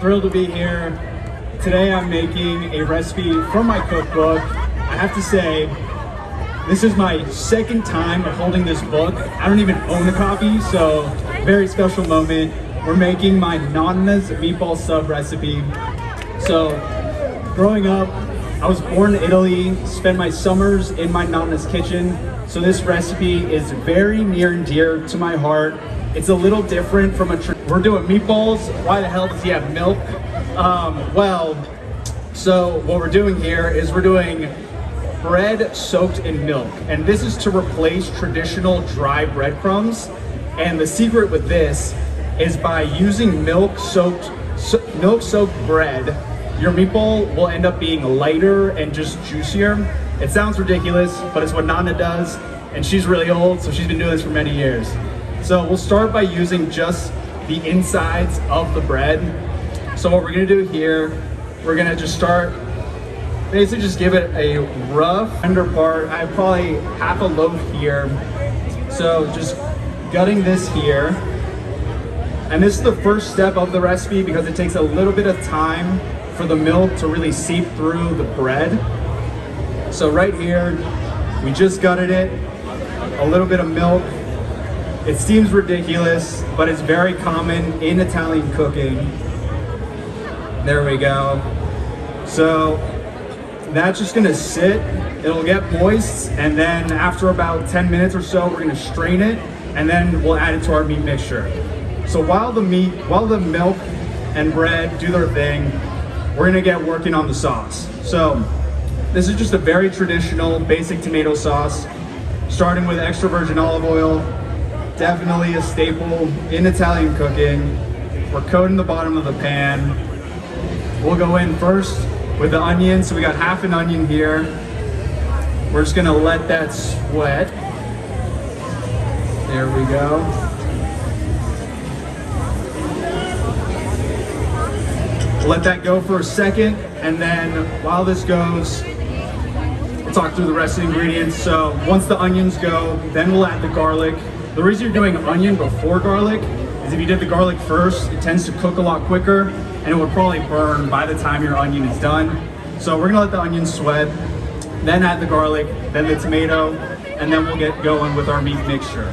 Thrilled to be here. Today I'm making a recipe from my cookbook. I have to say, this is my second time holding this book. I don't even own a copy, so very special moment. We're making my Nonna's meatball sub recipe. So, growing up, I was born in Italy, spent my summers in my Nonna's kitchen. So this recipe is very near and dear to my heart. It's a little different from we're doing meatballs. Why the hell does he have milk? So what we're doing here is we're doing bread soaked in milk. And this is to replace traditional dry breadcrumbs. And the secret with this is by using milk-soaked bread, your meatball will end up being lighter and just juicier. It sounds ridiculous, but it's what Nonna does, and she's really old, so she's been doing this for many years. So we'll start by using just the insides of the bread. So what we're gonna do here, we're gonna just start, basically just give it a rough under part. I have probably half a loaf here. So just gutting this here. And this is the first step of the recipe because it takes a little bit of time for the milk to really seep through the bread. So right here, we just gutted it, a little bit of milk. It seems ridiculous, but it's very common in Italian cooking. There we go. So that's just gonna sit, it'll get moist, and then after about 10 minutes or so, we're gonna strain it, and then we'll add it to our meat mixture. So while the milk and bread do their thing, we're gonna get working on the sauce. So this is just a very traditional basic tomato sauce, starting with extra virgin olive oil, definitely a staple in Italian cooking. We're coating the bottom of the pan. We'll go in first with the onion. So we got half an onion here. We're just gonna let that sweat. There we go. Let that go for a second, and then while this goes, we'll talk through the rest of the ingredients. So once the onions go, then we'll add the garlic. The reason you're doing onion before garlic is if you did the garlic first, it tends to cook a lot quicker, and it would probably burn by the time your onion is done. So we're gonna let the onion sweat, then add the garlic, then the tomato, and then we'll get going with our meat mixture.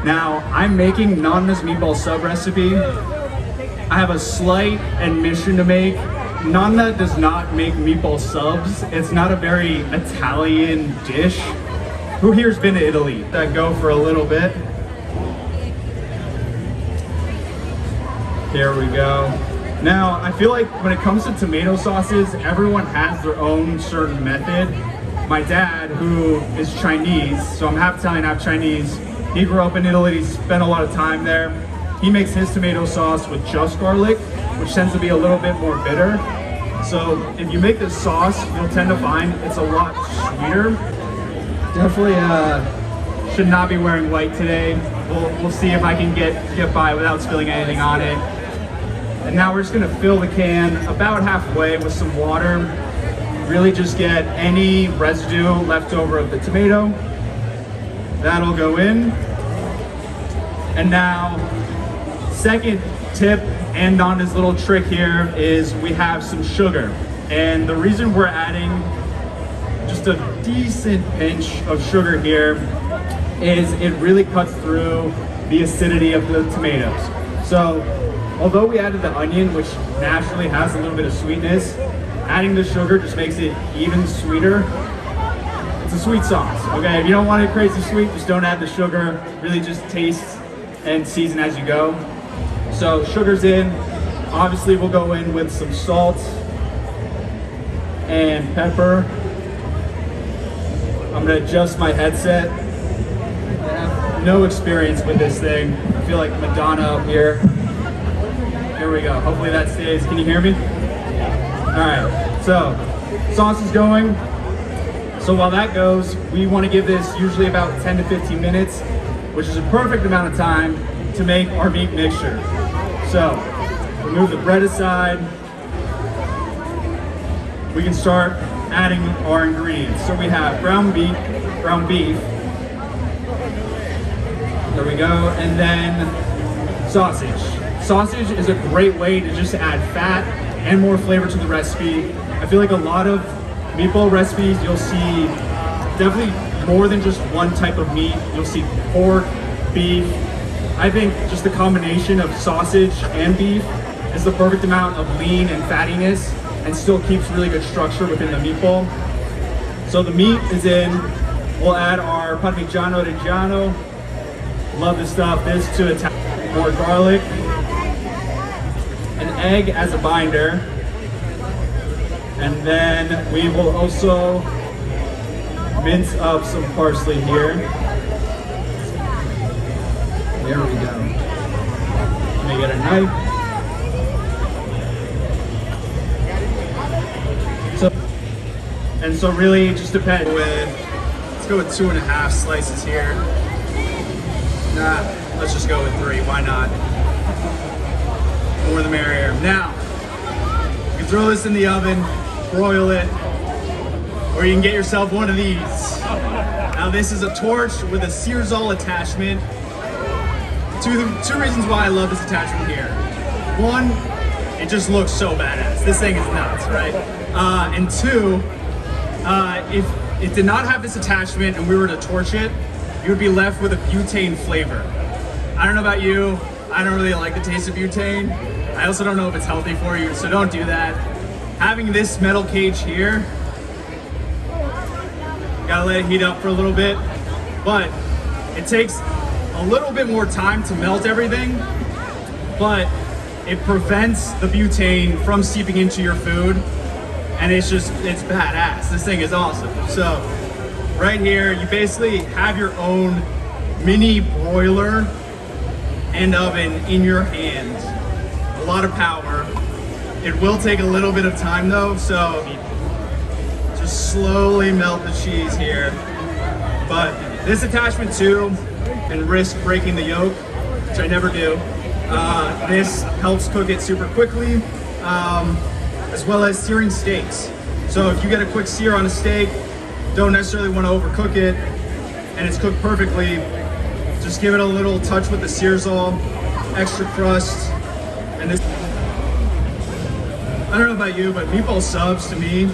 Now, I'm making Nonna's meatball sub recipe. I have a slight admission to make. Nonna does not make meatball subs. It's not a very Italian dish. Who here's been to Italy? That go for a little bit. Here we go. Now, I feel like when it comes to tomato sauces, everyone has their own certain method. My dad, who is Chinese, so I'm half Italian, half Chinese, he grew up in Italy, he spent a lot of time there. He makes his tomato sauce with just garlic, which tends to be a little bit more bitter. So if you make this sauce, you'll tend to find it's a lot sweeter. Definitely should not be wearing white today. We'll see if I can get by without spilling anything on it. And now we're just gonna fill the can about halfway with some water. Really just get any residue left over of the tomato. That'll go in. And now, second tip and Nonna's little trick here is we have some sugar. And the reason we're adding just a decent pinch of sugar here is it really cuts through the acidity of the tomatoes. So although we added the onion, which naturally has a little bit of sweetness, adding the sugar just makes it even sweeter. It's a sweet sauce, okay? If you don't want it crazy sweet, just don't add the sugar. Really just taste and season as you go. So sugar's in. Obviously we'll go in with some salt and pepper. I'm gonna adjust my headset. I have no experience with this thing. I feel like Madonna up here. Here we go, hopefully that stays. Can you hear me? All right, so sauce is going. So while that goes, we wanna give this usually about 10 to 15 minutes, which is a perfect amount of time to make our meat mixture. So, remove the bread aside. We can start adding our ingredients. So we have ground beef. There we go, and then sausage. Sausage is a great way to just add fat and more flavor to the recipe. I feel like a lot of meatball recipes, you'll see definitely more than just one type of meat. You'll see pork, beef. I think just the combination of sausage and beef is the perfect amount of lean and fattiness and still keeps really good structure within the meatball. So the meat is in. We'll add our Parmigiano Reggiano. Love this stuff. This to attack more garlic. An egg as a binder. And then we will also mince up some parsley here. There we go. Let me get a knife. So really it just depends let's go with 2.5 slices here. Nah, let's just go with 3, why not? More the merrier. Now, you can throw this in the oven, broil it, or you can get yourself one of these. Now this is a torch with a Searzall attachment. Two reasons why I love this attachment here. One, it just looks so badass. This thing is nuts, right? And two, if it did not have this attachment and we were to torch it, you would be left with a butane flavor. I don't know about you, I don't really like the taste of butane. I also don't know if it's healthy for you, so don't do that. Having this metal cage here, gotta let it heat up for a little bit, but it takes a little bit more time to melt everything, but it prevents the butane from seeping into your food, and it's badass. This thing is awesome. So right here, you basically have your own mini broiler and oven in your hands. A lot of power. It will take a little bit of time though, so just slowly melt the cheese here. But this attachment too can risk breaking the yolk, which I never do. This helps cook it super quickly, as well as searing steaks. So if you get a quick sear on a steak, don't necessarily want to overcook it, and it's cooked perfectly, just give it a little touch with the Searzall, extra crust, and this. I don't know about you, but meatball subs to me,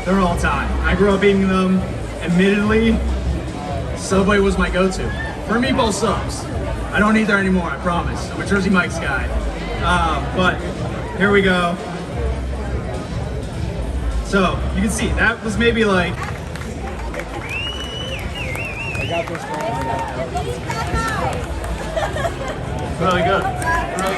they're all time. I grew up eating them. Admittedly, Subway was my go-to for meatball subs. I don't eat there anymore, I promise. I'm a Jersey Mike's guy. But here we go. So you can see that was maybe like. I got this. Really good. Really good.